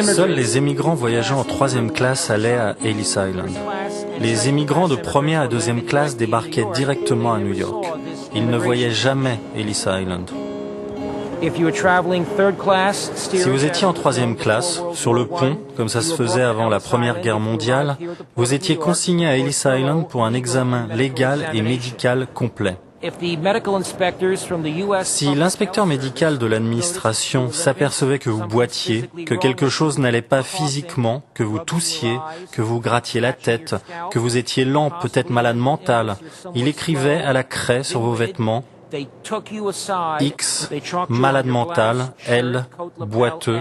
Seuls les émigrants voyageant en troisième classe allaient à Ellis Island. Les émigrants de première et deuxième classe débarquaient directement à New York. Ils ne voyaient jamais Ellis Island. Si vous étiez en troisième classe, sur le pont, comme ça se faisait avant la Première Guerre mondiale, vous étiez consigné à Ellis Island pour un examen légal et médical complet. Si l'inspecteur médical de l'administration s'apercevait que vous boitiez, que quelque chose n'allait pas physiquement, que vous toussiez, que vous grattiez la tête, que vous étiez lent, peut-être malade mental, il écrivait à la craie sur vos vêtements X, malade mental, L, boiteux,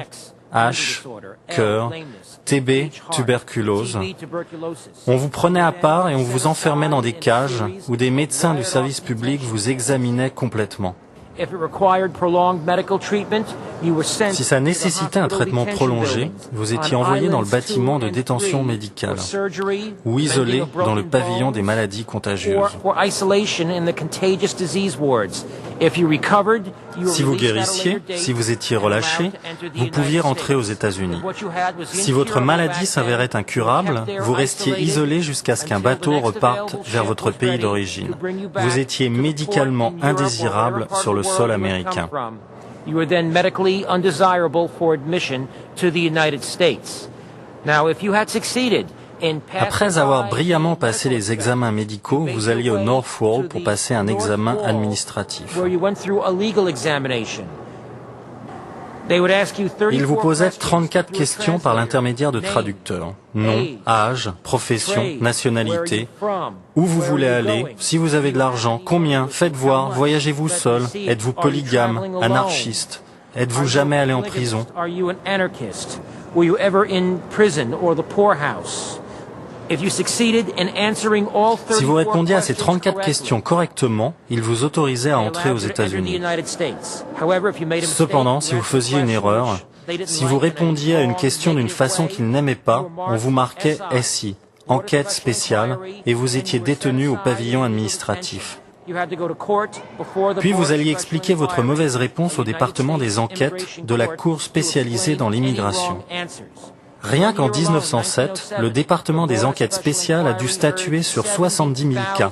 H, cœur, TB, tuberculose. On vous prenait à part et on vous enfermait dans des cages où des médecins du service public vous examinaient complètement. Si ça nécessitait un traitement prolongé, vous étiez envoyé dans le bâtiment de détention médicale ou isolé dans le pavillon des maladies contagieuses. Si vous guérissiez, si vous étiez relâché, vous pouviez rentrer aux États-Unis. Si votre maladie s'avérait incurable, vous restiez isolé jusqu'à ce qu'un bateau reparte vers votre pays d'origine. Vous étiez médicalement indésirable sur le sol américain. You were then medically undesirable for admission to the United States. Now, if you had succeeded in Après avoir brillamment passé les examens médicaux, vous alliez au North Wall pour passer un examen administratif. Ils vous posaient 34 questions par l'intermédiaire de traducteurs. Nom, âge, profession, nationalité, où vous voulez aller, si vous avez de l'argent, combien, faites voir, voyagez-vous seul, êtes-vous polygame, anarchiste, êtes-vous jamais allé en prison? Si vous répondiez à ces 34 questions correctement, ils vous autorisaient à entrer aux États-Unis. Cependant, si vous faisiez une erreur, si vous répondiez à une question d'une façon qu'ils n'aimaient pas, on vous marquait SI, enquête spéciale, et vous étiez détenu au pavillon administratif. Puis vous alliez expliquer votre mauvaise réponse au département des enquêtes de la Cour spécialisée dans l'immigration. Rien qu'en 1907, le département des enquêtes spéciales a dû statuer sur 70 000 cas.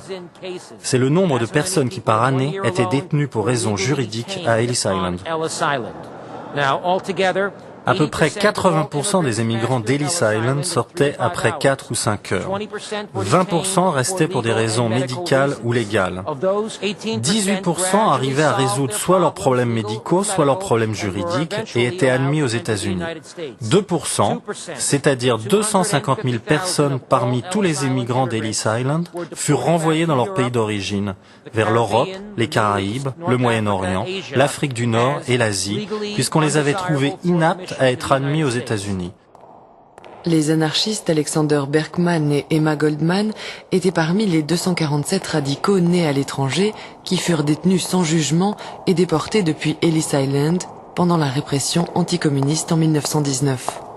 C'est le nombre de personnes qui par année étaient détenues pour raisons juridiques à Ellis Island. À peu près 80% des émigrants d'Ellis Island sortaient après 4 ou 5 heures. 20% restaient pour des raisons médicales ou légales. 18% arrivaient à résoudre soit leurs problèmes médicaux, soit leurs problèmes juridiques et étaient admis aux États-Unis. 2%, c'est-à-dire 250 000 personnes parmi tous les émigrants d'Ellis Island, furent renvoyés dans leur pays d'origine, vers l'Europe, les Caraïbes, le Moyen-Orient, l'Afrique du Nord et l'Asie, puisqu'on les avait trouvés inaptes à être admis aux États-Unis. Les anarchistes Alexander Berkman et Emma Goldman étaient parmi les 247 radicaux nés à l'étranger qui furent détenus sans jugement et déportés depuis Ellis Island pendant la répression anticommuniste en 1919.